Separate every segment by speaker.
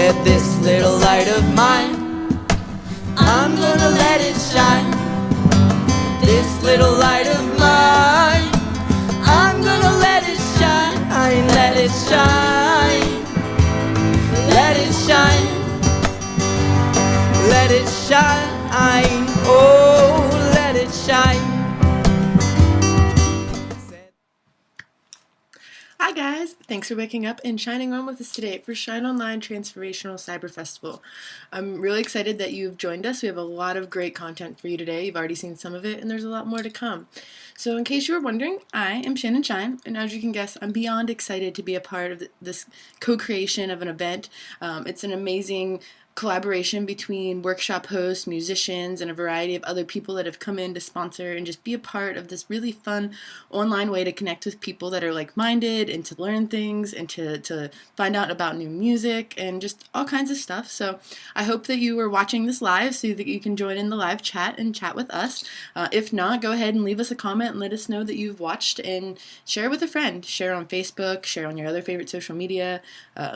Speaker 1: Said this little light of mine, I'm gonna let it shine. This little light of mine, I'm gonna let it shine. Let it shine. Let it shine. Let it shine. Oh, let it shine.
Speaker 2: Hi guys, thanks for waking up and shining on with us today for Shine Online Transformational Cyber Festival. I'm really excited that you've joined us. We have a lot of great content for you today. You've already seen some of it and there's a lot more to come. So in case you were wondering, I am Shannon Shine, and as you can guess, I'm beyond excited to be a part of this co-creation of an event. It's an amazing collaboration between workshop hosts, musicians, and a variety of other people that have come in to sponsor and just be a part of this really fun online way to connect with people that are like-minded and to learn things and to find out about new music and just all kinds of stuff. So I hope that you are watching this live so that you can join in the live chat and chat with us. If not, go ahead and leave us a comment and let us know that you've watched, and share with a friend. Share on Facebook, share on your other favorite social media,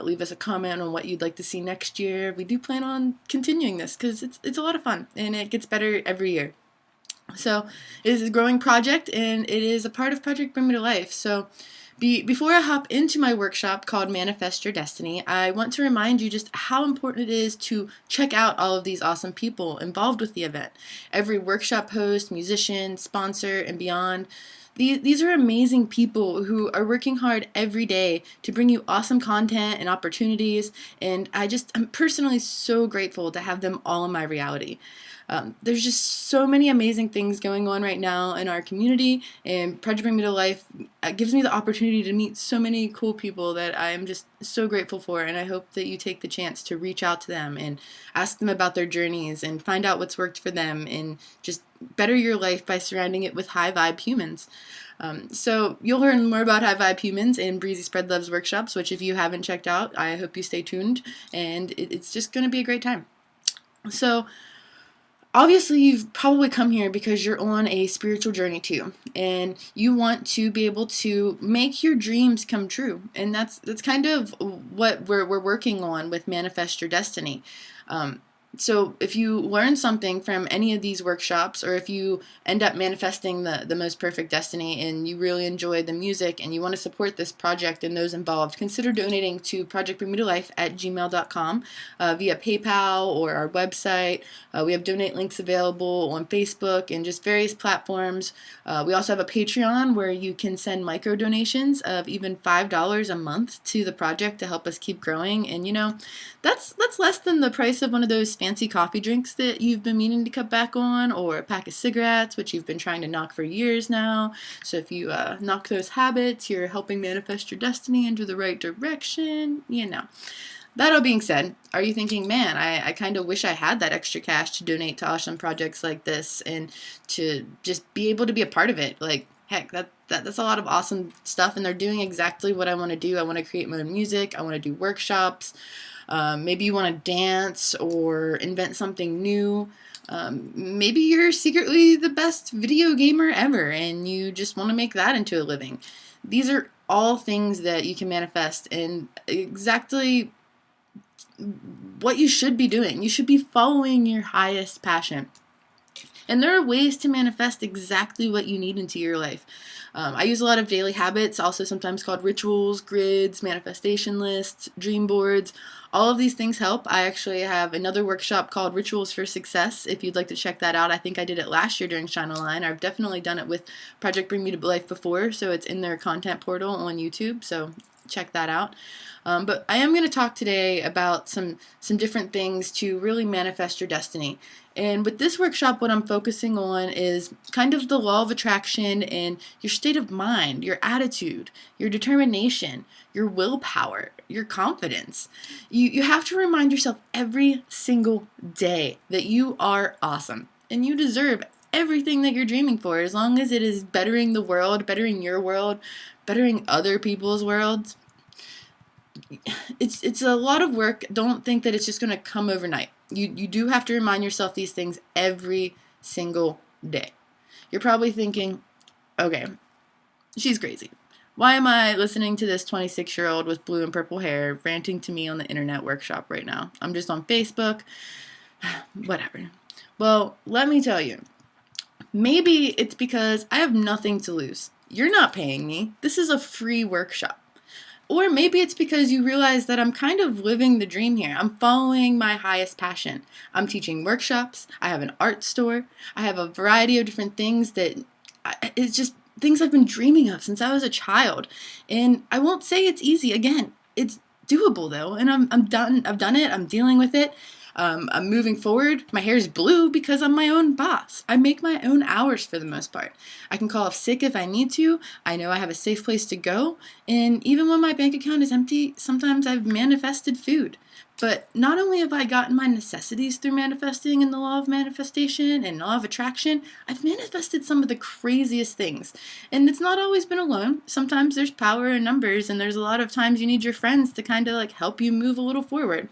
Speaker 2: leave us a comment on what you'd like to see next year. We do plan on continuing this because it's a lot of fun and it gets better every year. So it is a growing project and it is a part of Project Bring Me to Life. So before I hop into my workshop called Manifest Your Destiny, I want to remind you just how important it is to check out all of these awesome people involved with the event. Every workshop host, musician, sponsor, and beyond. These are amazing people who are working hard every day to bring you awesome content and opportunities, and I'm personally so grateful to have them all in my reality. There's just so many amazing things going on right now in our community, and Project Bring Me to Life gives me the opportunity to meet so many cool people that I am just so grateful for, and I hope that you take the chance to reach out to them and ask them about their journeys and find out what's worked for them and just better your life by surrounding it with high vibe humans. So you'll learn more about high vibe humans in Breezy Spread Love's workshops, which if you haven't checked out, I hope you stay tuned, and it's just going to be a great time. So obviously, you've probably come here because you're on a spiritual journey too, and you want to be able to make your dreams come true, and that's kind of what we're working on with Manifest Your Destiny. So if you learn something from any of these workshops, or if you end up manifesting the most perfect destiny and you really enjoy the music and you want to support this project and those involved, consider donating to projectbringmetolife@gmail.com via PayPal or our website. We have donate links available on Facebook and just various platforms. We also have a Patreon where you can send micro donations of even $5 a month to the project to help us keep growing. And you know, that's less than the price of one of those fancy coffee drinks that you've been meaning to cut back on, or a pack of cigarettes, which you've been trying to knock for years now. So if you knock those habits, you're helping manifest your destiny into the right direction, you know. That all being said, are you thinking, man, I kind of wish I had that extra cash to donate to awesome projects like this and to just be able to be a part of it? Like, heck, that's a lot of awesome stuff, and they're doing exactly what I want to do. I want to create my own music. I want to do workshops. Maybe you want to dance or invent something new. Maybe you're secretly the best video gamer ever and you just want to make that into a living. These are all things that you can manifest, and exactly what you should be doing. You should be following your highest passion. And there are ways to manifest exactly what you need into your life. I use a lot of daily habits, also sometimes called rituals, grids, manifestation lists, dream boards. All of these things help. I actually have another workshop called Rituals for Success, if you'd like to check that out. I think I did it last year during Shine Online. I've definitely done it with Project Bring Me to Life before, so it's in their content portal on YouTube, so check that out. But I am going to talk today about some different things to really manifest your destiny. And with this workshop, what I'm focusing on is kind of the law of attraction and your state of mind, your attitude, your determination, your willpower, your confidence. You have to remind yourself every single day that you are awesome and you deserve everything that you're dreaming for, as long as it is bettering the world, bettering your world, bettering other people's worlds. It's a lot of work. Don't think that it's just going to come overnight. You do have to remind yourself these things every single day. You're probably thinking, okay, she's crazy. Why am I listening to this 26-year-old with blue and purple hair ranting to me on the internet workshop right now? I'm just on Facebook. Whatever. Well, let me tell you. Maybe it's because I have nothing to lose. You're not paying me. This is a free workshop. Or maybe it's because you realize that I'm kind of living the dream here. I'm following my highest passion. I'm teaching workshops. I have an art store. I have a variety of different things that it's just things I've been dreaming of since I was a child. And I won't say it's easy. Again, it's doable though. And I'm done. I've done it. I'm dealing with it. I'm moving forward. My hair is blue because I'm my own boss. I make my own hours for the most part. I can call off sick if I need to. I know I have a safe place to go. And even when my bank account is empty, sometimes I've manifested food. But not only have I gotten my necessities through manifesting and the law of manifestation and law of attraction, I've manifested some of the craziest things. And it's not always been alone. Sometimes there's power in numbers, and there's a lot of times you need your friends to kind of like help you move a little forward.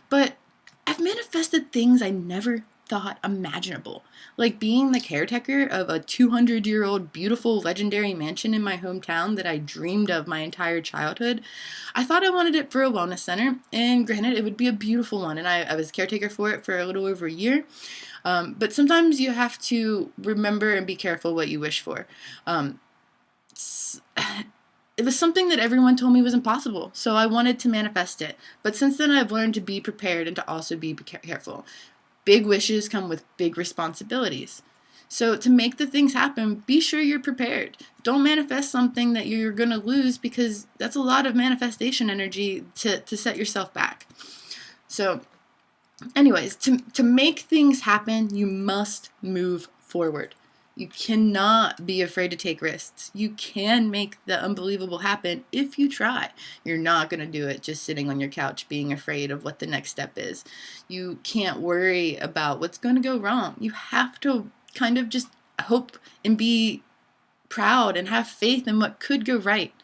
Speaker 2: But I've manifested things I never thought imaginable, like being the caretaker of a 200-year-old beautiful legendary mansion in my hometown that I dreamed of my entire childhood. I thought I wanted it for a wellness center, and granted, it would be a beautiful one, and I was caretaker for it for a little over a year. But sometimes you have to remember and be careful what you wish for. It was something that everyone told me was impossible, so I wanted to manifest it. But since then, I've learned to be prepared and to also be careful. Big wishes come with big responsibilities. So to make the things happen, be sure you're prepared. Don't manifest something that you're going to lose, because that's a lot of manifestation energy to set yourself back. So anyways, to make things happen, you must move forward. You cannot be afraid to take risks. You can make the unbelievable happen if you try. You're not going to do it just sitting on your couch being afraid of what the next step is. You can't worry about what's going to go wrong. You have to kind of just hope and be proud and have faith in what could go right.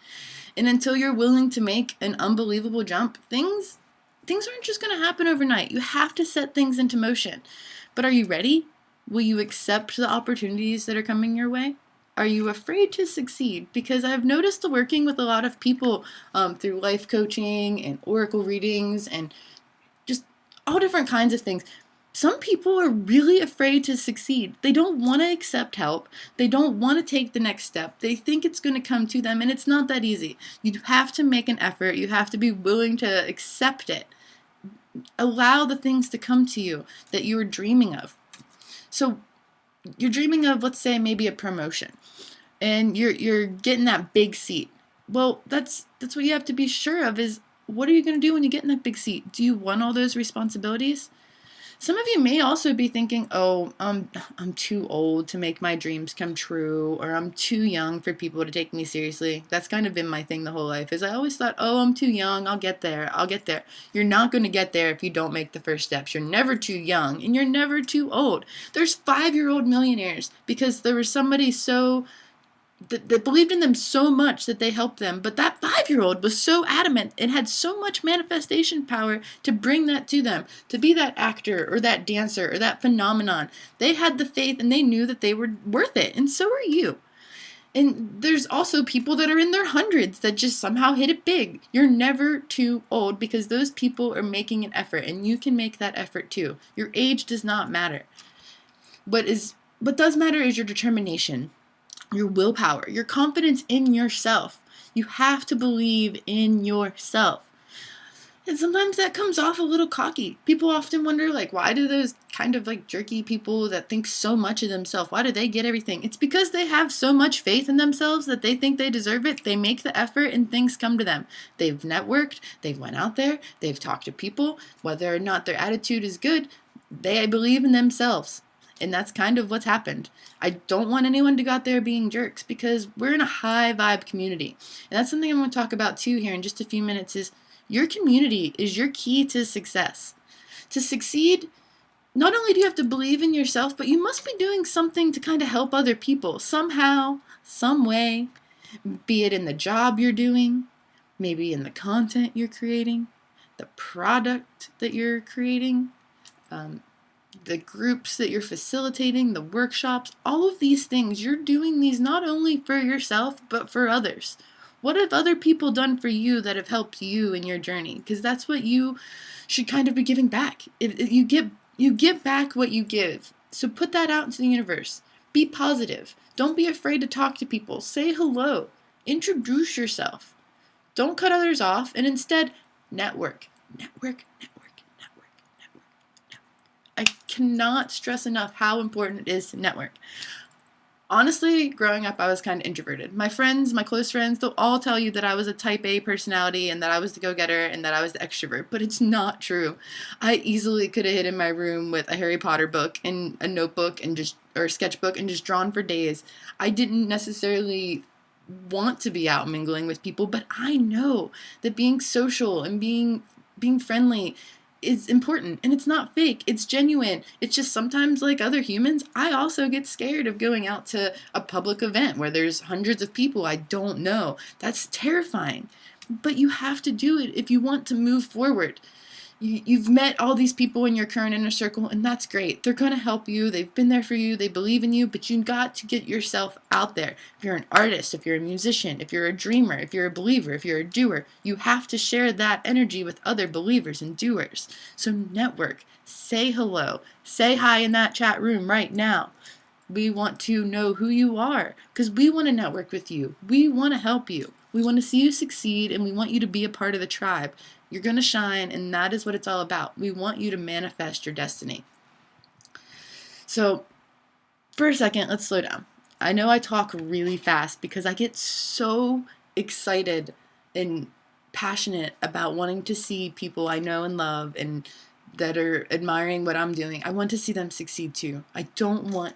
Speaker 2: And until you're willing to make an unbelievable jump, things aren't just going to happen overnight. You have to set things into motion. But are you ready? Will you accept the opportunities that are coming your way? Are you afraid to succeed? Because I've noticed working with a lot of people through life coaching and oracle readings and just all different kinds of things. Some people are really afraid to succeed. They don't want to accept help. They don't want to take the next step. They think it's going to come to them, and it's not that easy. You have to make an effort. You have to be willing to accept it. Allow the things to come to you that you were dreaming of. So you're dreaming of, let's say, maybe a promotion, and you're getting that big seat. Well, that's what you have to be sure of is, what are you going to do when you get in that big seat? Do you want all those responsibilities? Some of you may also be thinking, oh, I'm too old to make my dreams come true, or I'm too young for people to take me seriously. That's kind of been my thing the whole life, is I always thought, oh, I'm too young, I'll get there. You're not going to get there if you don't make the first steps. You're never too young, and you're never too old. There's 5-year-old millionaires because there was somebody that believed in them so much that they helped them. But that 5-year-old was so adamant and had so much manifestation power to bring that to them, to be that actor or that dancer or that phenomenon. They had the faith and they knew that they were worth it. And so are you. And there's also people that are in their hundreds that just somehow hit it big. You're never too old, because those people are making an effort, and you can make that effort too. Your age does not matter. What does matter is your determination, your willpower, your confidence in yourself. You have to believe in yourself. And sometimes that comes off a little cocky. People often wonder, like, why do those kind of like jerky people that think so much of themselves, why do they get everything? It's because they have so much faith in themselves that they think they deserve it. They make the effort and things come to them. They've networked, they've went out there, they've talked to people. Whether or not their attitude is good, they believe in themselves. And that's kind of what's happened. I don't want anyone to go out there being jerks, because we're in a high vibe community. And that's something I'm going to talk about too here in just a few minutes, is your community is your key to success. To succeed, not only do you have to believe in yourself, but you must be doing something to kind of help other people somehow, some way, be it in the job you're doing, maybe in the content you're creating, the product that you're creating, the groups that you're facilitating, the workshops, all of these things. You're doing these not only for yourself, but for others. What have other people done for you that have helped you in your journey? Because that's what you should kind of be giving back. If you give back what you give. So put that out into the universe. Be positive. Don't be afraid to talk to people. Say hello. Introduce yourself. Don't cut others off, and instead network. Network, network, network, network, network. I cannot stress enough how important it is to network. Honestly, growing up, I was kind of introverted. My friends, my close friends, they'll all tell you that I was a type A personality and that I was the go-getter and that I was the extrovert, but it's not true. I easily could have hid in my room with a Harry Potter book and a notebook or a sketchbook and just drawn for days. I didn't necessarily want to be out mingling with people, but I know that being social and being friendly is important, and it's not fake, it's genuine. It's just sometimes, like other humans, I also get scared of going out to a public event where there's hundreds of people I don't know. That's terrifying, but you have to do it if you want to move forward. You've met all these people in your current inner circle, and that's great. They're going to help you. They've been there for you. They believe in you, but you got to get yourself out there. If you're an artist, if you're a musician, if you're a dreamer, if you're a believer, if you're a doer, you have to share that energy with other believers and doers. So network. Say hello. Say hi in that chat room right now. We want to know who you are because we want to network with you. We want to help you. We want to see you succeed, and we want you to be a part of the tribe. You're going to shine, and that is what it's all about. We want you to manifest your destiny. So, for a second, let's slow down. I know I talk really fast because I get so excited and passionate about wanting to see people I know and love and that are admiring what I'm doing. I want to see them succeed too. I don't want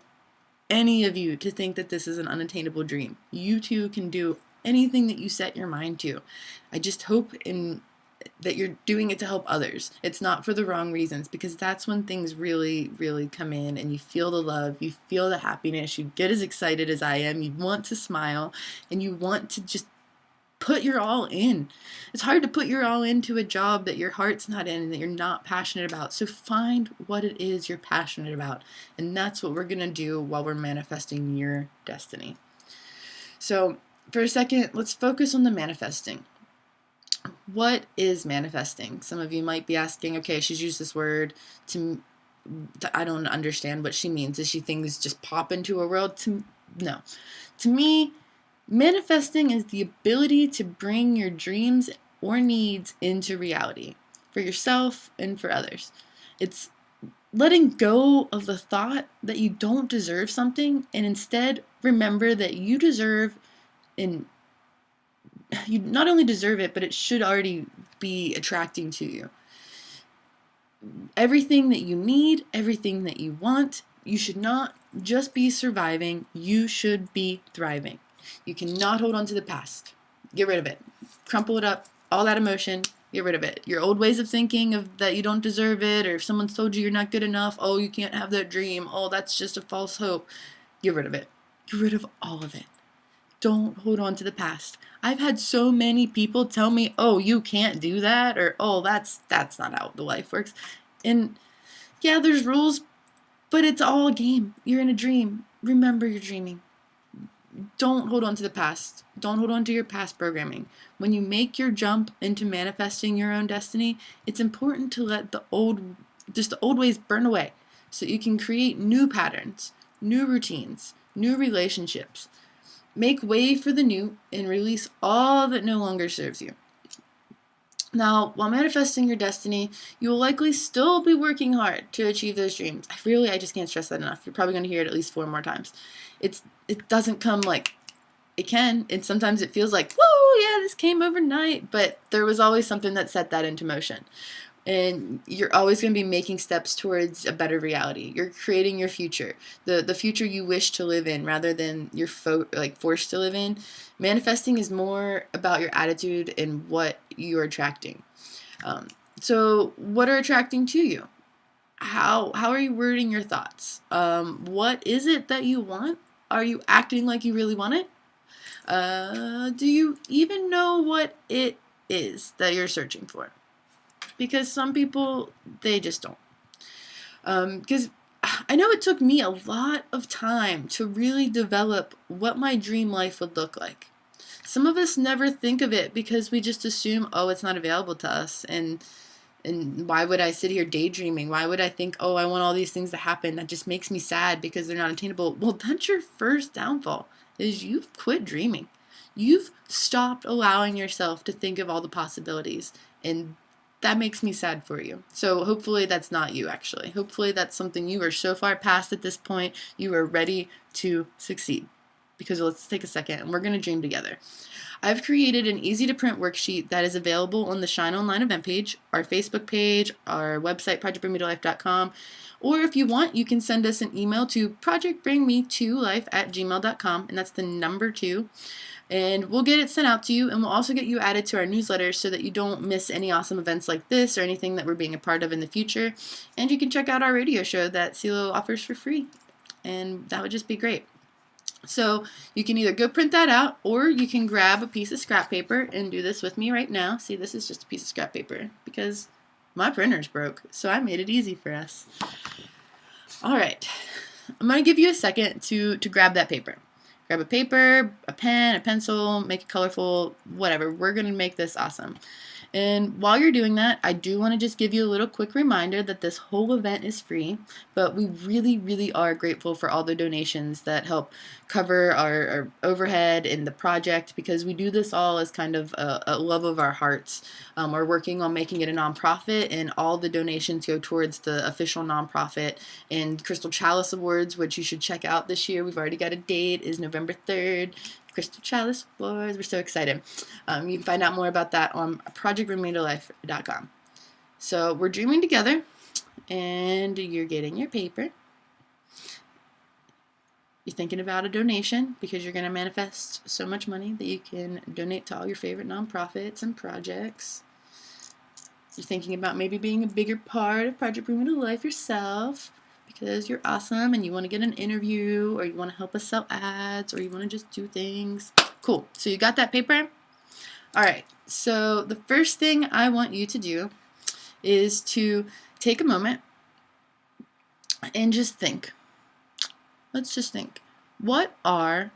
Speaker 2: any of you to think that this is an unattainable dream. You too can do anything that you set your mind to. I just hope that you're doing it to help others. It's not for the wrong reasons, because that's when things really, really come in and you feel the love, you feel the happiness, you get as excited as I am, you want to smile, and you want to just put your all in. It's hard to put your all into a job that your heart's not in and that you're not passionate about. So find what it is you're passionate about, and that's what we're going to do while we're manifesting your destiny. So for a second, let's focus on the manifesting. What is manifesting? Some of you might be asking, okay, she's used this word I don't understand what she means. Does she things just pop into a world? No. To me, manifesting is the ability to bring your dreams or needs into reality for yourself and for others. It's letting go of the thought that you don't deserve something and instead remember that you deserve, and you not only deserve it, but it should already be attracting to you. Everything that you need, everything that you want, you should not just be surviving, you should be thriving. You cannot hold on to the past. Get rid of it. Crumple it up, all that emotion, get rid of it. Your old ways of thinking of that you don't deserve it, or if someone's told you you're not good enough, oh, you can't have that dream, oh, that's just a false hope. Get rid of it. Get rid of all of it. Don't hold on to the past. I've had so many people tell me, oh, you can't do that, or oh, that's not how the life works. And yeah, there's rules, but it's all a game. You're in a dream. Remember you're dreaming. Don't hold on to the past. Don't hold on to your past programming. When you make your jump into manifesting your own destiny, it's important to let the old ways burn away so you can create new patterns, new routines, new relationships. Make way for the new and release all that no longer serves you. Now, while manifesting your destiny, you will likely still be working hard to achieve those dreams. I just can't stress that enough. You're probably going to hear it at least 4 more times. It doesn't come like it can, and sometimes it feels like, whoa, yeah, this came overnight, but there was always something that set that into motion. And you're always going to be making steps towards a better reality. You're creating your future, the future you wish to live in rather than you're forced to live in. Manifesting is more about your attitude and what you're attracting. So what are attracting to you? How are you wording your thoughts? What is it that you want? Are you acting like you really want it? Do you even know what it is that you're searching for? Because some people, they just don't. Because I know it took me a lot of time to really develop what my dream life would look like. some of us never think of it because we just assume, oh, it's not available to us. And why would I sit here daydreaming? Why would I think, oh, I want all these things to happen? That just makes me sad because they're not attainable. Well, that's your first downfall, is you've quit dreaming. You've stopped allowing yourself to think of all the possibilities. And that makes me sad for you. So hopefully that's not you, actually. Hopefully that's something you are so far past at this point, you are ready to succeed. Because let's take a second and we're going to dream together. I've created an easy to print worksheet that is available on the Shine Online event page, our Facebook page, our website, projectbringmetolife.com. Or if you want, you can send us an email to projectbringmetolife@gmail.com, and that's the number 2. And we'll get it sent out to you, and we'll also get you added to our newsletter so that you don't miss any awesome events like this or anything that we're being a part of in the future. And you can check out our radio show that CeeLo offers for free, and that would just be great. So you can either go print that out, or you can grab a piece of scrap paper and do this with me right now. See, this is just a piece of scrap paper because my printer's broke, so I made it easy for us. All right, I'm going to give you a second to grab that paper. Grab a paper, a pen, a pencil, make it colorful, whatever. We're going to make this awesome. And while you're doing that, I do want to just give you a little quick reminder that this whole event is free, but we really, really are grateful for all the donations that help cover our overhead in the project, because we do this all as kind of a love of our hearts. We're working on making it a nonprofit, and all the donations go towards the official nonprofit and Crystal Chalice Awards, which you should check out this year. We've already got a date, is November 3rd. Crystal Chalice Awards. We're so excited. You can find out more about that on projectbringmetolife.com. So we're dreaming together, and you're getting your paper. You're thinking about a donation because you're going to manifest so much money that you can donate to all your favorite nonprofits and projects. You're thinking about maybe being a bigger part of Project Bring Me to Life yourself, because you're awesome and you want to get an interview, or you want to help us sell ads, or you want to just do things. Cool. So you got that paper? All right. So the first thing I want you to do is to take a moment and just think. Let's just think. What are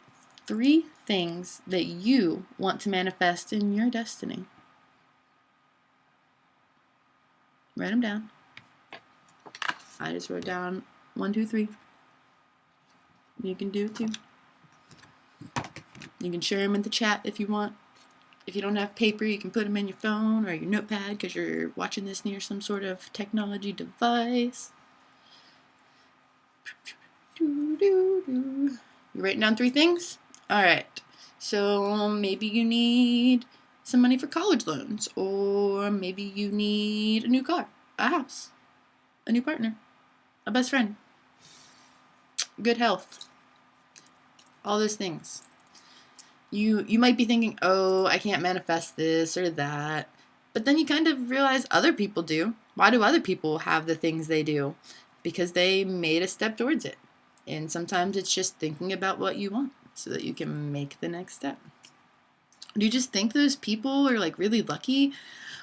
Speaker 2: 3 things that you want to manifest in your destiny? Write them down. I just wrote down 1, 2, 3. You can do it too. You can share them in the chat if you want. If you don't have paper, you can put them in your phone or your notepad because you're watching this near some sort of technology device. You writing down 3 things? All right. So maybe you need some money for college loans, or maybe you need a new car, a house, a new partner, a best friend, good health, all those things. You might be thinking, oh, I can't manifest this or that, but then you kind of realize other people do. Why do other people have the things they do? Because they made a step towards it. And sometimes it's just thinking about what you want so that you can make the next step. Do you just think those people are like really lucky,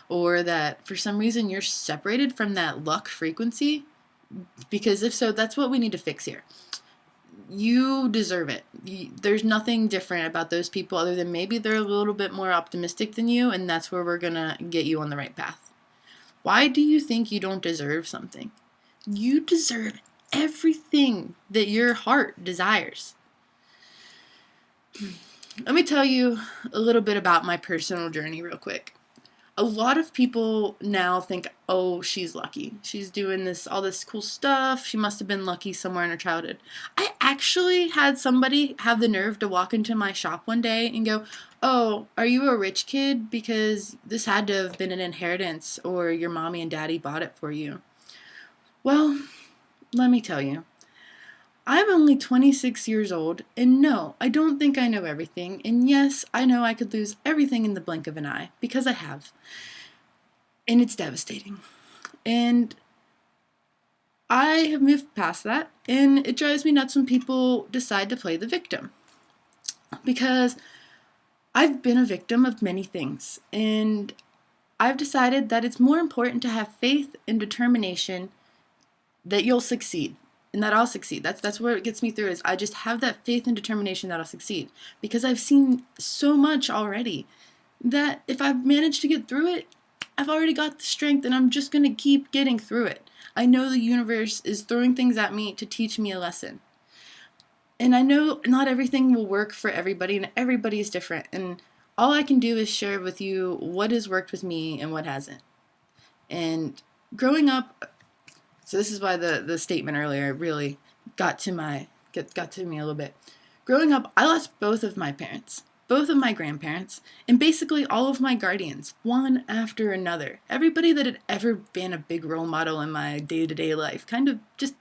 Speaker 2: or that for some reason you're separated from that luck frequency? Because if so, that's what we need to fix here. You deserve it. There's nothing different about those people other than maybe they're a little bit more optimistic than you, and that's where we're going to get you on the right path. Why do you think you don't deserve something? You deserve everything that your heart desires. Let me tell you a little bit about my personal journey real quick. A lot of people now think, oh, she's lucky. She's doing all this cool stuff. She must have been lucky somewhere in her childhood. I actually had somebody have the nerve to walk into my shop one day and go, oh, are you a rich kid? Because this had to have been an inheritance, or your mommy and daddy bought it for you. Well, let me tell you. I'm only 26 years old, and no, I don't think I know everything, and yes, I know I could lose everything in the blink of an eye, because I have, and it's devastating, and I have moved past that, and it drives me nuts when people decide to play the victim, because I've been a victim of many things, and I've decided that it's more important to have faith and determination that you'll succeed. and that I'll succeed. That's where it gets me through, is I just have that faith and determination that I'll succeed, because I've seen so much already that if I've managed to get through it, I've already got the strength, and I'm just going to keep getting through it. I know the universe is throwing things at me to teach me a lesson. And I know not everything will work for everybody, and everybody is different. And all I can do is share with you what has worked with me and what hasn't. And growing up, so this is why the statement earlier really got to me a little bit. Growing up, I lost both of my parents, both of my grandparents, and basically all of my guardians, one after another. Everybody that had ever been a big role model in my day-to-day life kind of just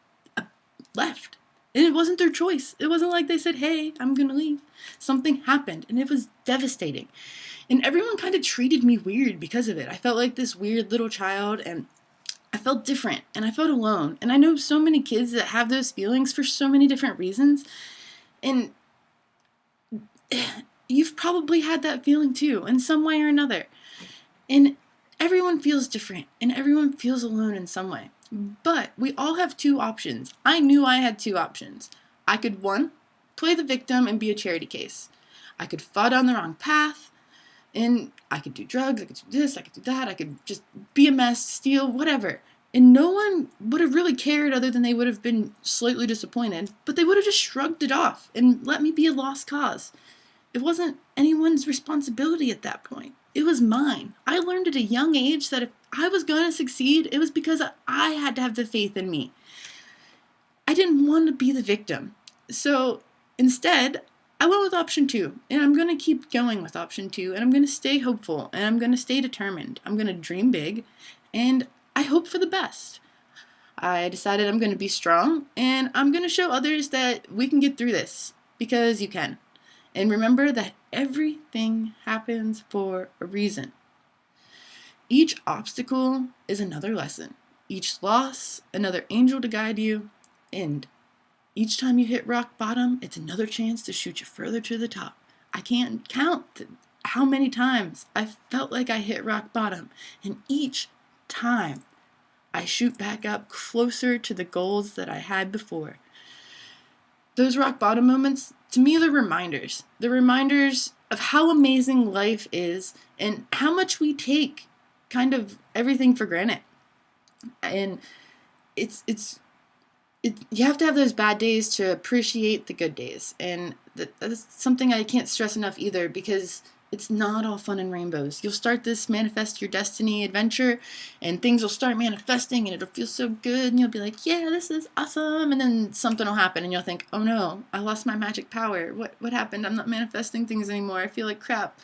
Speaker 2: left. And it wasn't their choice. It wasn't like they said, hey, I'm going to leave. Something happened, and it was devastating. And everyone kind of treated me weird because of it. I felt like this weird little child, and I felt different, and I felt alone. And I know so many kids that have those feelings for so many different reasons. And you've probably had that feeling too, in some way or another. And everyone feels different, and everyone feels alone in some way. But we all have two options. I knew I had two options. I could, one, play the victim and be a charity case. I could fall down the wrong path, and I could do drugs, I could do this, I could do that, I could just be a mess, steal, whatever. And no one would have really cared, other than they would have been slightly disappointed, but they would have just shrugged it off and let me be a lost cause. It wasn't anyone's responsibility at that point. It was mine. I learned at a young age that if I was going to succeed, it was because I had to have the faith in me. I didn't want to be the victim. So instead, I went with option 2, and I'm going to keep going with option 2, and I'm going to stay hopeful, and I'm going to stay determined. I'm going to dream big, and I hope for the best. I decided I'm going to be strong, and I'm going to show others that we can get through this, because you can. And remember that everything happens for a reason. Each obstacle is another lesson. Each loss, another angel to guide you. And each time you hit rock bottom, it's another chance to shoot you further to the top. I can't count how many times I felt like I hit rock bottom. And each time I shoot back up closer to the goals that I had before. Those rock bottom moments, to me, they're reminders. They're reminders of how amazing life is and how much we take kind of everything for granted. And you have to have those bad days to appreciate the good days. And that's something I can't stress enough either, because it's not all fun and rainbows. You'll start this manifest your destiny adventure, and things will start manifesting, and it'll feel so good, and you'll be like, yeah, this is awesome. And then something will happen, and you'll think, oh no, I lost my magic power. What happened? I'm not manifesting things anymore. I feel like crap.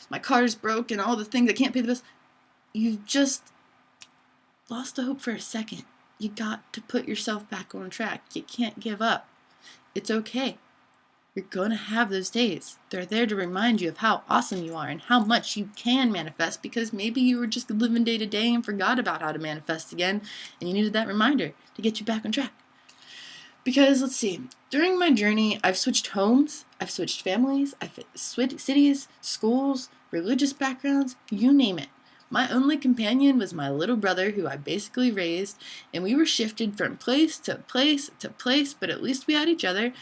Speaker 2: My car's broke, and all the things, I can't pay the bills. You've just lost the hope for a second. You got to put yourself back on track. You can't give up. It's okay. You're going to have those days. They're there to remind you of how awesome you are and how much you can manifest, because maybe you were just living day to day and forgot about how to manifest again, and you needed that reminder to get you back on track. Because, let's see, during my journey, I've switched homes, I've switched families, I've switched cities, schools, religious backgrounds, you name it. My only companion was my little brother, who I basically raised, and we were shifted from place to place to place, but at least we had each other.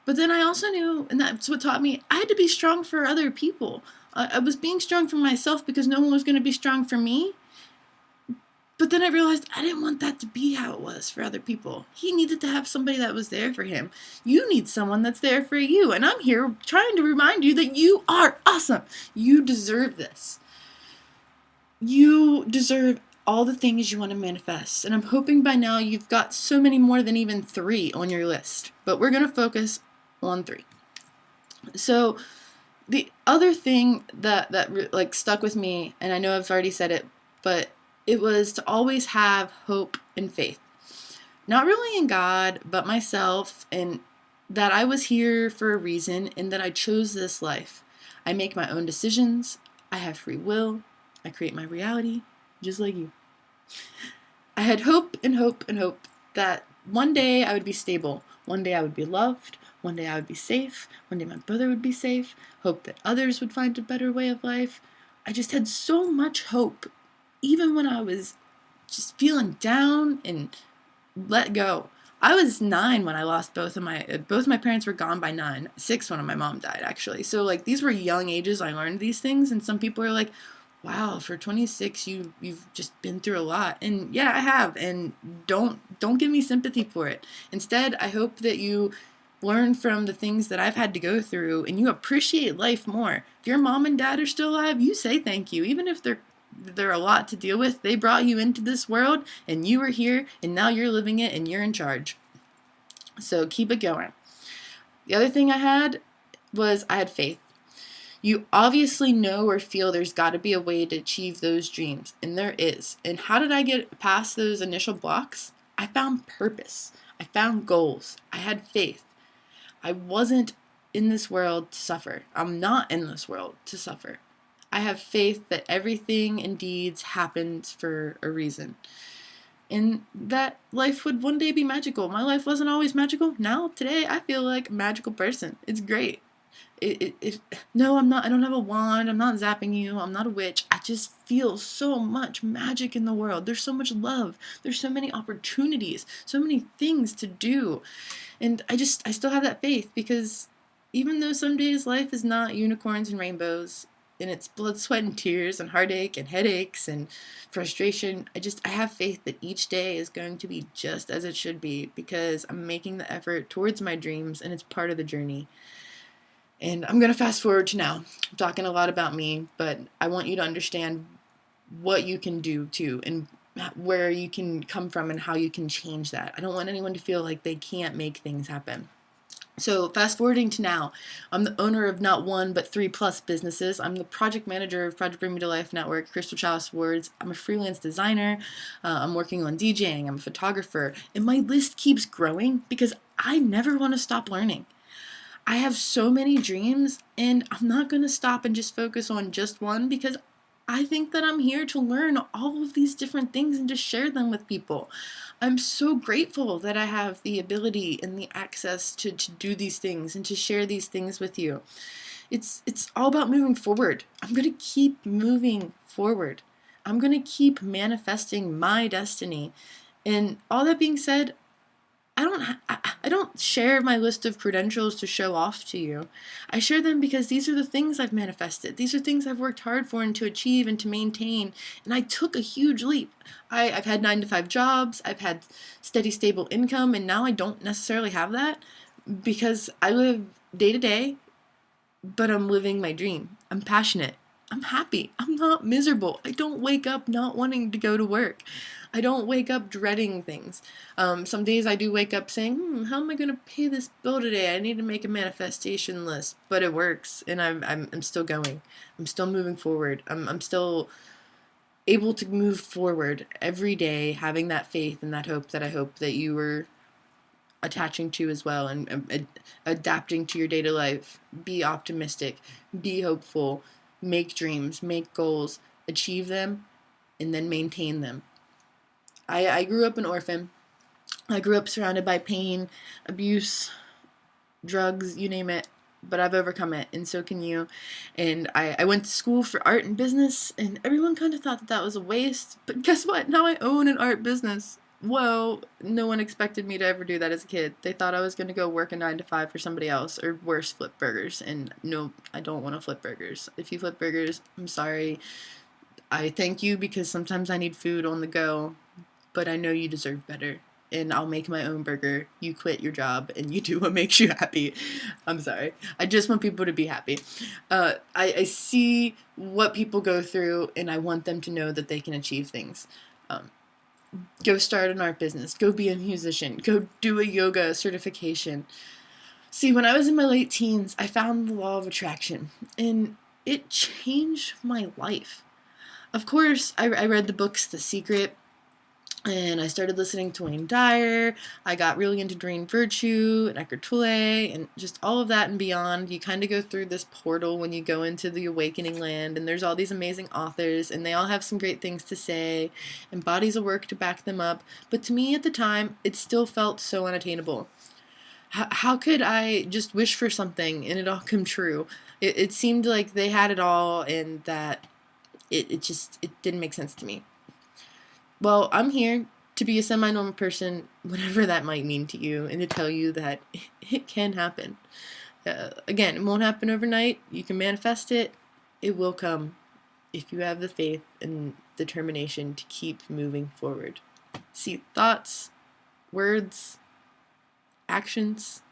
Speaker 2: But then I also knew, and that's what taught me, I had to be strong for other people. I was being strong for myself because no one was going to be strong for me. But then I realized I didn't want that to be how it was for other people. He needed to have somebody that was there for him. You need someone that's there for you. And I'm here trying to remind you that you are awesome. You deserve this. You deserve all the things you want to manifest. And I'm hoping by now you've got so many more than even 3 on your list. But we're going to focus on 3. So the other thing that like stuck with me, and I know I've already said it, but it was to always have hope and faith. Not really in God, but myself, and that I was here for a reason, and that I chose this life. I make my own decisions. I have free will. I create my reality, just like you. I had hope and hope and hope that one day I would be stable. One day I would be loved. One day I would be safe. One day my brother would be safe. Hope that others would find a better way of life. I just had so much hope, even when I was just feeling down and let go. I was 9 when I lost both my parents were gone by 9. 6 when my mom died, actually. So like these were young ages I learned these things, and some people are like, wow, for 26 you've just been through a lot. And yeah, I have, and don't give me sympathy for it. Instead, I hope that you learn from the things that I've had to go through and you appreciate life more. If your mom and dad are still alive, you say thank you. Even if they're a lot to deal with, they brought you into this world and you were here and now you're living it and you're in charge. So keep it going. The other thing I had was I had faith. You obviously know or feel there's got to be a way to achieve those dreams, and there is. And how did I get past those initial blocks? I found purpose. I found goals. I had faith. I wasn't in this world to suffer. I'm not in this world to suffer. I have faith that everything indeed happens for a reason. And that life would one day be magical. My life wasn't always magical. Now, today, I feel like a magical person. It's great. No, I'm not. I don't have a wand. I'm not zapping you. I'm not a witch. I just feel so much magic in the world. There's so much love. There's so many opportunities, so many things to do. And I still have that faith, because even though some days life is not unicorns and rainbows, and it's blood, sweat, and tears, and heartache, and headaches, and frustration, I have faith that each day is going to be just as it should be, because I'm making the effort towards my dreams, and it's part of the journey. And I'm going to fast forward to now. I'm talking a lot about me, but I want you to understand what you can do too, and where you can come from and how you can change that. I don't want anyone to feel like they can't make things happen. So fast forwarding to now, I'm the owner of not 1 but 3+ businesses. I'm the project manager of Project Bring Me to Life Network, Crystal Chalice Awards. I'm a freelance designer. I'm working on DJing. I'm a photographer. And my list keeps growing because I never want to stop learning. I have so many dreams, and I'm not going to stop and just focus on just one, because I think that I'm here to learn all of these different things and to share them with people. I'm so grateful that I have the ability and the access to do these things and to share these things with you. It's all about moving forward. I'm going to keep moving forward. I'm going to keep manifesting my destiny. And all that being said, I don't share my list of credentials to show off to you. I share them because these are the things I've manifested. These are things I've worked hard for and to achieve and to maintain. And I took a huge leap. I've had 9-to-5 jobs. I've had steady, stable income. And now I don't necessarily have that, because I live day to day, but I'm living my dream. I'm passionate. I'm happy. I'm not miserable. I don't wake up not wanting to go to work. I don't wake up dreading things. Some days I do wake up saying, how am I going to pay this bill today? I need to make a manifestation list. But it works, and I'm still going. I'm still moving forward. I'm still able to move forward every day, having that faith and that hope that I hope that you were attaching to as well, and adapting to your day-to-day life. Be optimistic. Be hopeful. Make dreams. Make goals. Achieve them, and then maintain them. I grew up an orphan. I grew up surrounded by pain, abuse, drugs, you name it, but I've overcome it, and so can you. And I went to school for art and business, and everyone kind of thought that was a waste, but guess what? Now I own an art business. Whoa, no one expected me to ever do that as a kid. They thought I was going to go work a 9-to-5 for somebody else, or worse, flip burgers. And no, I don't want to flip burgers. If you flip burgers, I'm sorry. I thank you, because sometimes I need food on the go, but I know you deserve better, and I'll make my own burger. You quit your job, and you do what makes you happy. I'm sorry. I just want people to be happy. I see what people go through, and I want them to know that they can achieve things. Go start an art business. Go be a musician. Go do a yoga certification. See, when I was in my late teens, I found the law of attraction, and it changed my life. Of course, I read the books The Secret, and I started listening to Wayne Dyer. I got really into Doreen Virtue and Eckhart Tolle and just all of that and beyond. You kind of go through this portal when you go into the awakening land, and there's all these amazing authors, and they all have some great things to say and bodies of work to back them up. But to me at the time, it still felt so unattainable. How could I just wish for something and it all come true? It seemed like they had it all, and that it didn't make sense to me. Well, I'm here, to be a semi-normal person, whatever that might mean to you, and to tell you that it can happen. Again, it won't happen overnight. You can manifest it. It will come if you have the faith and determination to keep moving forward. See, thoughts, words, actions,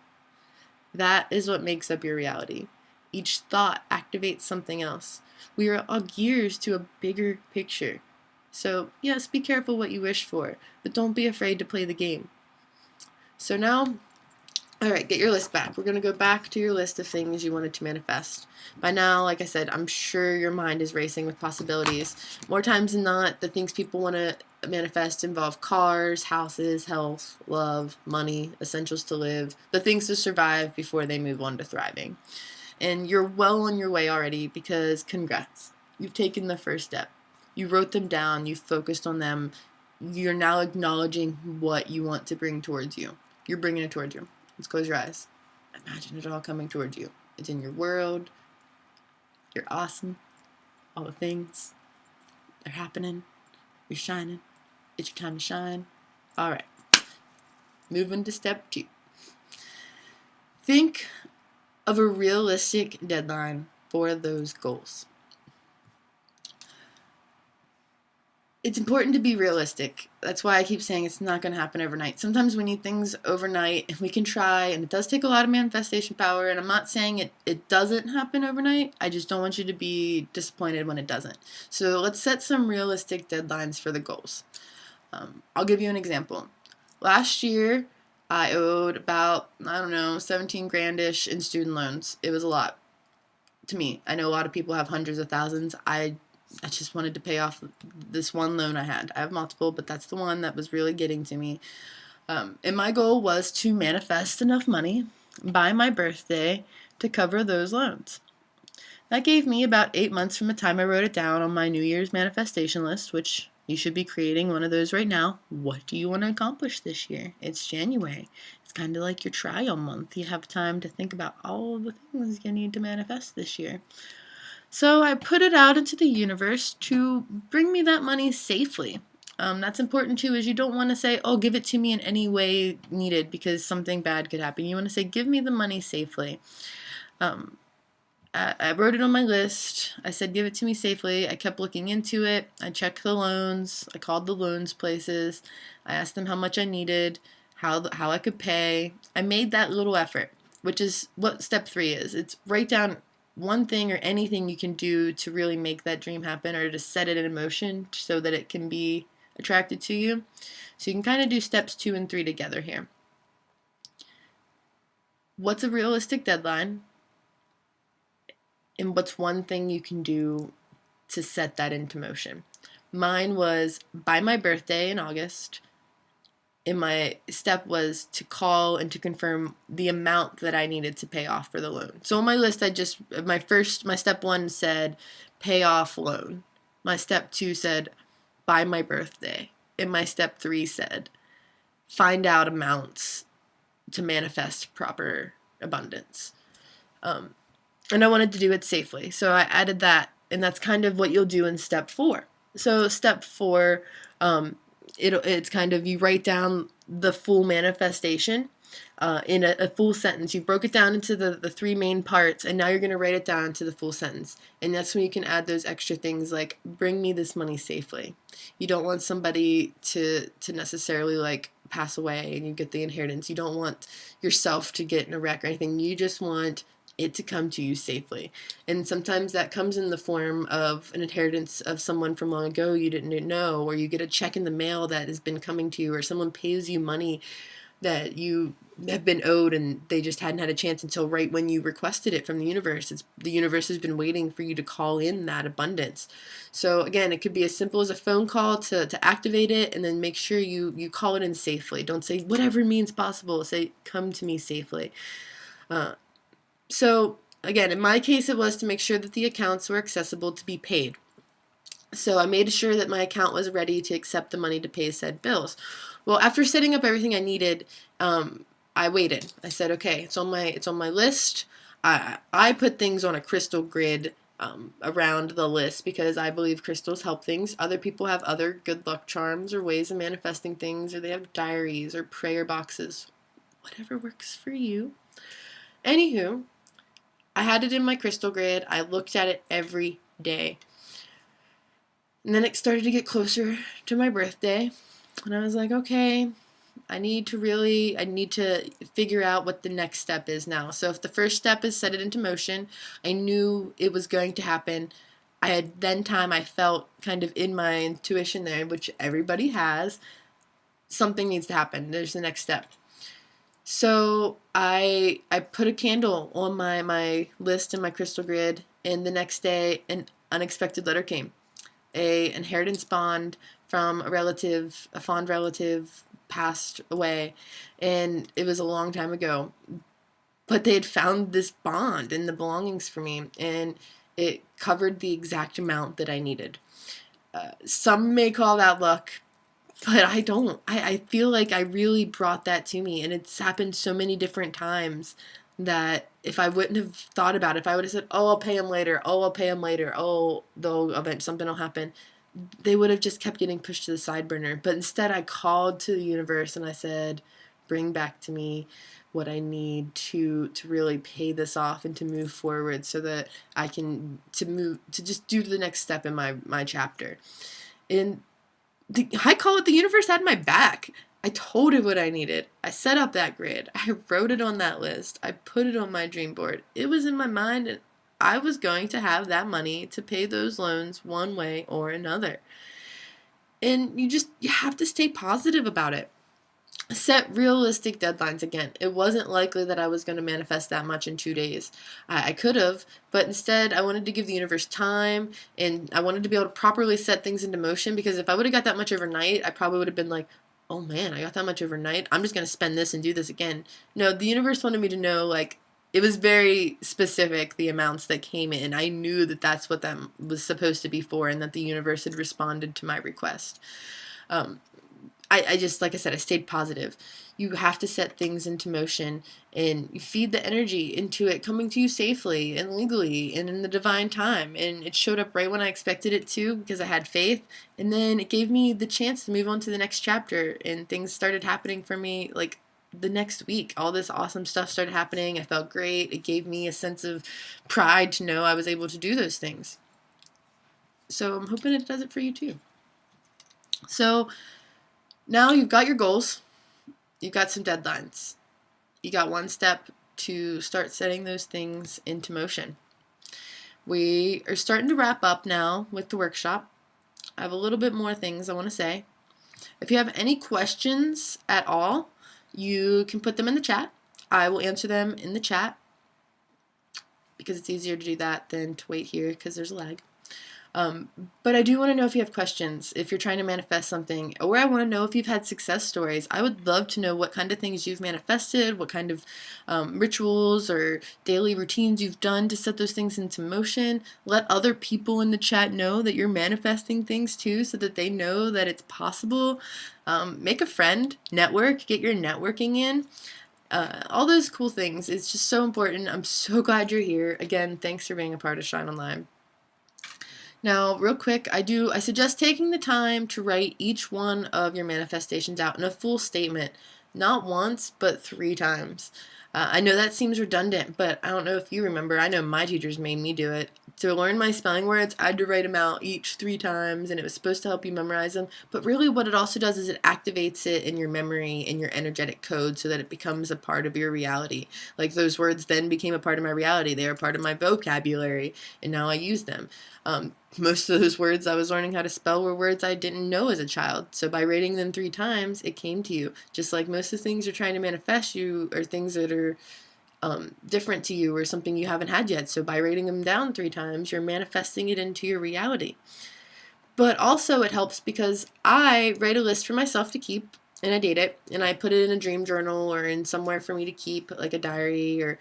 Speaker 2: that is what makes up your reality. Each thought activates something else. We are all gears to a bigger picture. So, yes, be careful what you wish for, but don't be afraid to play the game. So now, alright, get your list back. We're going to go back to your list of things you wanted to manifest. By now, like I said, I'm sure your mind is racing with possibilities. More times than not, the things people want to manifest involve cars, houses, health, love, money, essentials to live, the things to survive before they move on to thriving. And you're well on your way already because congrats. You've taken the first step. You wrote them down, you focused on them, you're now acknowledging what you want to bring towards you. You're bringing it towards you. Let's close your eyes. Imagine it all coming towards you. It's in your world. You're awesome. All the things. They're happening. You're shining. It's your time to shine. Alright. Moving to step 2. Think of a realistic deadline for those goals. It's important to be realistic. That's why I keep saying it's not going to happen overnight. Sometimes we need things overnight, and we can try, and it does take a lot of manifestation power, and I'm not saying it doesn't happen overnight. I just don't want you to be disappointed when it doesn't. So let's set some realistic deadlines for the goals. I'll give you an example. Last year, I owed about, 17 grand-ish in student loans. It was a lot to me. I know a lot of people have hundreds of thousands. I just wanted to pay off this one loan I had. I have multiple, but that's the one that was really getting to me. And my goal was to manifest enough money by my birthday to cover those loans. That gave me about 8 months from the time I wrote it down on my New Year's manifestation list, which you should be creating one of those right now. What do you want to accomplish this year? It's January. It's kind of like your trial month. You have time to think about all the things you need to manifest this year. So I put it out into the universe to bring me that money safely. That's important too, is you don't want to say, oh, give it to me in any way needed because something bad could happen. You want to say, give me the money safely. I wrote it on my list. I said, give it to me safely. I kept looking into it. I checked the loans. I called the loans places. I asked them how much I needed, how I could pay. I made that little effort, which is what step 3 is. It's write down one thing or anything you can do to really make that dream happen or to set it in motion so that it can be attracted to you. So you can kind of do steps 2 and 3 together here. What's a realistic deadline? And what's one thing you can do to set that into motion? Mine was by my birthday in August. And my step was to call and to confirm the amount that I needed to pay off for the loan. So on my list, my step 1 said pay off loan. My step 2 said by my birthday. And my step 3 said find out amounts to manifest proper abundance. And I wanted to do it safely. So I added that, and that's kind of what you'll do in step 4. So step 4, it's kind of you write down the full manifestation in a full sentence. You broke it down into the 3 main parts, and now you're going to write it down into the full sentence. And that's when you can add those extra things like bring me this money safely. You don't want somebody to necessarily like pass away and you get the inheritance. You don't want yourself to get in a wreck or anything. You just want it to come to you safely. And sometimes that comes in the form of an inheritance of someone from long ago you didn't know, or you get a check in the mail that has been coming to you, or someone pays you money that you have been owed and they just hadn't had a chance until right when you requested it from the universe. The universe has been waiting for you to call in that abundance. So again, it could be as simple as a phone call to activate it, and then make sure you call it in safely. Don't say whatever means possible. Say come to me safely. So again, in my case, it was to make sure that the accounts were accessible to be paid. So I made sure that my account was ready to accept the money to pay said bills. Well, after setting up everything I needed, I waited. I said, okay, it's on my list. I put things on a crystal grid. around the list because I believe crystals help things. Other people have other good luck charms or ways of manifesting things, or they have diaries or prayer boxes. Whatever works for you. Anywho, I had it in my crystal grid. I looked at it every day. And then it started to get closer to my birthday. And I was like, okay, I need to figure out what the next step is now. So if the first step is set it into motion, I knew it was going to happen. I felt kind of in my intuition there, which everybody has, something needs to happen. There's the next step. So I put a candle on my list in my crystal grid, and the next day an unexpected letter came. A inheritance bond from a fond relative passed away, and it was a long time ago. But they had found this bond in the belongings for me, and it covered the exact amount that I needed. Some may call that luck, but I don't. I feel like I really brought that to me, and it's happened so many different times that if I wouldn't have thought about it, if I would have said, oh, I'll pay him later, oh, something will happen, they would have just kept getting pushed to the side burner. But instead, I called to the universe and I said, bring back to me what I need to really pay this off and to move forward so that I can to just do the next step in my chapter. And I call it the universe had my back. I told it what I needed. I set up that grid. I wrote it on that list. I put it on my dream board. It was in my mind, and I was going to have that money to pay those loans one way or another. And you have to stay positive about it. Set realistic deadlines again. It wasn't likely that I was going to manifest that much in 2 days. I could have, but instead I wanted to give the universe time, and I wanted to be able to properly set things into motion, because if I would have got that much overnight, I probably would have been like, oh man, I got that much overnight. I'm just going to spend this and do this again. No, the universe wanted me to know, like, it was very specific, the amounts that came in. I knew that that's what that was supposed to be for, and that the universe had responded to my request. I just, like I said, I stayed positive. You have to set things into motion, and you feed the energy into it coming to you safely and legally and in the divine time. And it showed up right when I expected it to, because I had faith. And then it gave me the chance to move on to the next chapter, and things started happening for me like the next week. All this awesome stuff started happening. I felt great. It gave me a sense of pride to know I was able to do those things. So I'm hoping it does it for you too. So now you've got your goals, you've got some deadlines, you got one step to start setting those things into motion. We are starting to wrap up now with the workshop. I have a little bit more things I want to say. If you have any questions at all, you can put them in the chat. I will answer them in the chat, because it's easier to do that than to wait here because there's a lag. But I do want to know if you have questions, if you're trying to manifest something, or I want to know if you've had success stories. I would love to know what kind of things you've manifested, what kind of rituals or daily routines you've done to set those things into motion. Let other people in the chat know that you're manifesting things too, so that they know that it's possible. Make a friend, network, get your networking in. All those cool things. It's just so important. I'm so glad you're here. Again, thanks for being a part of Shine Online. Now, real quick, I suggest taking the time to write each one of your manifestations out in a full statement, not once, but 3 times. I know that seems redundant, but I don't know if you remember. I know my teachers made me do it. To learn my spelling words, I had to write them out each 3 times, and it was supposed to help you memorize them. But really what it also does is it activates it in your memory, in your energetic code, so that it becomes a part of your reality. Like, those words then became a part of my reality. They were part of my vocabulary, and now I use them. Most of those words I was learning how to spell were words I didn't know as a child. So by writing them 3 times, it came to you. Just like most of the things you're trying to manifest you are things that are different to you or something you haven't had yet. So by writing them down 3 times, you're manifesting it into your reality. But also it helps because I write a list for myself to keep, and I date it, and I put it in a dream journal or in somewhere for me to keep, like a diary, or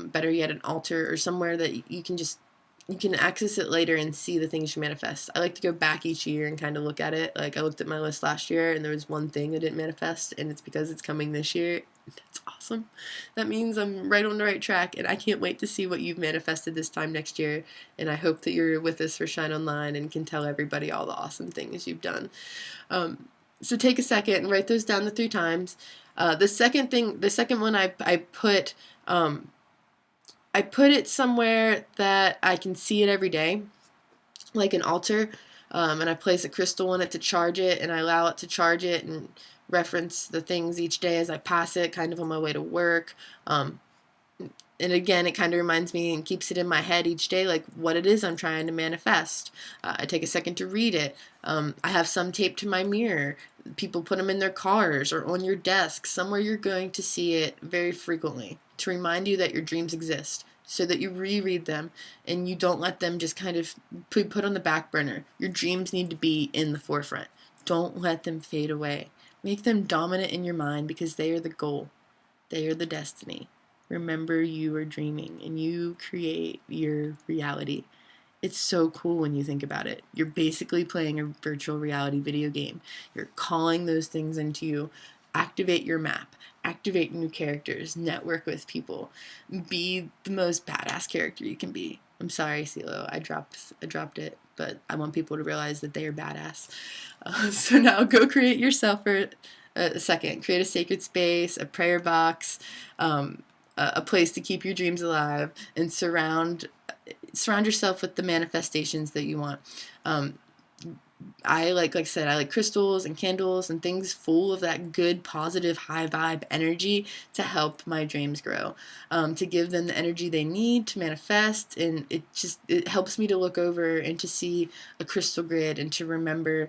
Speaker 2: better yet, an altar, or somewhere that you can access it later and see the things you manifest. I like to go back each year and kind of look at it. Like, I looked at my list last year and there was one thing that didn't manifest, and it's because it's coming this year. That's awesome. That means I'm right on the right track, and I can't wait to see what you've manifested this time next year. And I hope that you're with us for Shine Online and can tell everybody all the awesome things you've done. So take a second and write those down the 3 times. The second one I put it somewhere that I can see it every day, like an altar, and I place a crystal in it to charge it, and I allow it to charge it and reference the things each day as I pass it, kind of on my way to work. And again, it kind of reminds me and keeps it in my head each day, like what it is I'm trying to manifest. I take a second to read it. I have some taped to my mirror. People put them in their cars or on your desk, somewhere you're going to see it very frequently, to remind you that your dreams exist, so that you reread them and you don't let them just kind of put on the back burner. Your dreams need to be in the forefront. Don't let them fade away. Make them dominant in your mind, because they are the goal. They are the destiny. Remember, you are dreaming and you create your reality. It's so cool when you think about it. You're basically playing a virtual reality video game. You're calling those things into you. Activate your map. Activate new characters. Network with people. Be the most badass character you can be. I'm sorry, CeeLo. I dropped it, but I want people to realize that they are badass. So now go create yourself for a second. Create a sacred space, a prayer box, a place to keep your dreams alive, and surround yourself with the manifestations that you want. Like I said, I like crystals and candles and things full of that good, positive, high vibe energy to help my dreams grow, to give them the energy they need to manifest. And it helps me to look over and to see a crystal grid and to remember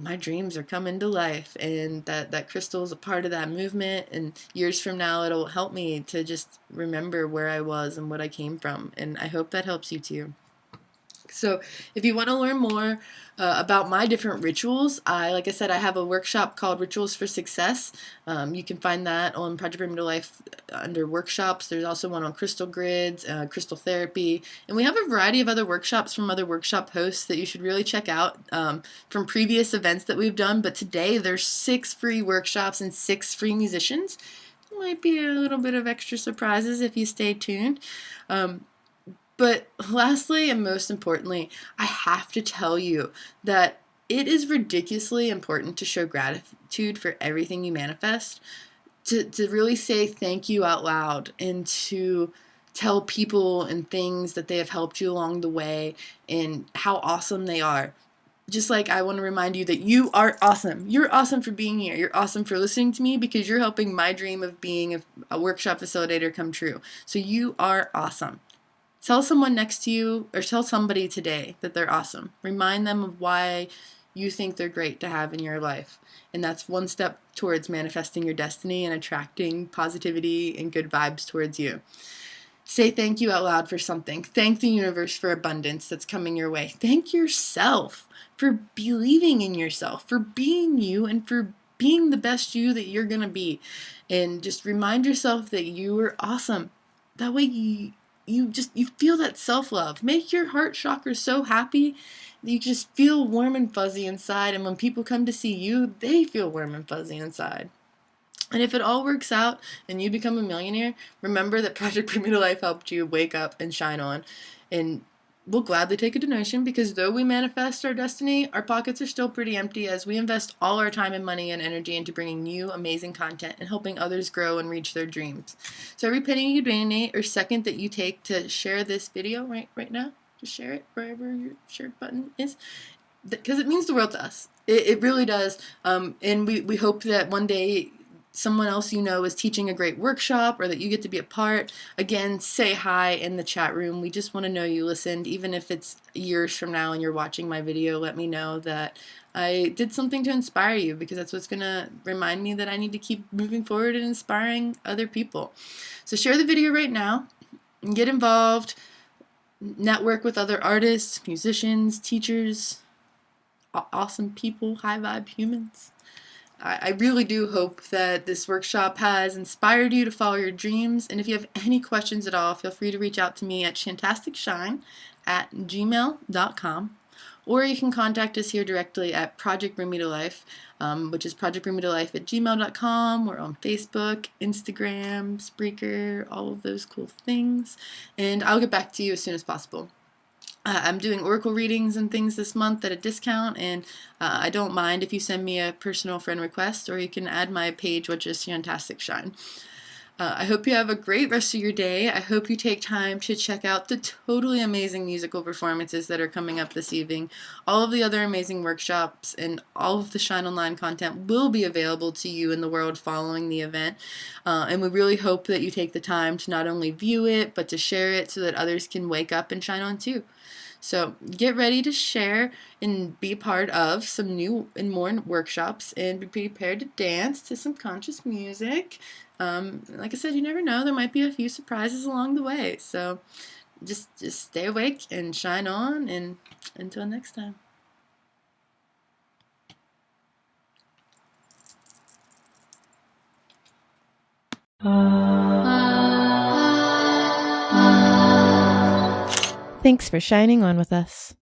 Speaker 2: my dreams are coming to life, and that crystal is a part of that movement. And years from now, it'll help me to just remember where I was and what I came from. And I hope that helps you too. So if you want to learn more about my different rituals, like I said, I have a workshop called Rituals for Success. You can find that on Project Bring Me to Life under workshops. There's also one on crystal grids, crystal therapy, and we have a variety of other workshops from other workshop hosts that you should really check out from previous events that we've done. But today there's 6 free workshops and 6 free musicians. Might be a little bit of extra surprises if you stay tuned. But lastly, and most importantly, I have to tell you that it is ridiculously important to show gratitude for everything you manifest, to really say thank you out loud, and to tell people and things that they have helped you along the way and how awesome they are. Just like I want to remind you that you are awesome. You're awesome for being here. You're awesome for listening to me, because you're helping my dream of being a workshop facilitator come true. So you are awesome. Tell someone next to you, or tell somebody today that they're awesome. Remind them of why you think they're great to have in your life. And that's one step towards manifesting your destiny and attracting positivity and good vibes towards you. Say thank you out loud for something. Thank the universe for abundance that's coming your way. Thank yourself for believing in yourself, for being you, and for being the best you that you're going to be. And just remind yourself that you are awesome. That way you feel that self-love. Make your heart chakra so happy that you just feel warm and fuzzy inside. And when people come to see you, they feel warm and fuzzy inside. And if it all works out and you become a millionaire, remember that Project Bring Me to Life helped you wake up and shine on. And we'll gladly take a donation, because though we manifest our destiny, our pockets are still pretty empty, as we invest all our time and money and energy into bringing you amazing content and helping others grow and reach their dreams. So every penny you donate or second that you take to share this video right now, just share it wherever your share button is, because it means the world to us. It really does. And we hope that one day someone else you know is teaching a great workshop, or that you get to be a part. Again, say hi in the chat room. We just want to know you listened. Even if it's years from now and you're watching my video, let me know that I did something to inspire you, because that's what's going to remind me that I need to keep moving forward and inspiring other people. So share the video right now and get involved. Network with other artists, musicians, teachers, awesome people, high vibe humans. I really do hope that this workshop has inspired you to follow your dreams. And if you have any questions at all, feel free to reach out to me at shantasticshine@gmail.com, or you can contact us here directly at Project Bring Me to Life, which is projectbringmetolife@gmail.com. We're on Facebook, Instagram, Spreaker, all of those cool things, and I'll get back to you as soon as possible. I'm doing oracle readings and things this month at a discount, and I don't mind if you send me a personal friend request, or you can add my page, which is Fantastic Shine. I hope you have a great rest of your day. I hope you take time to check out the totally amazing musical performances that are coming up this evening. All of the other amazing workshops and all of the Shine Online content will be available to you in the world following the event. And we really hope that you take the time to not only view it, but to share it so that others can wake up and shine on too. So get ready to share and be part of some new and more workshops, and be prepared to dance to some conscious music. Like I said, you never know, there might be a few surprises along the way. So just stay awake and shine on, and until next time. Thanks for shining on with us.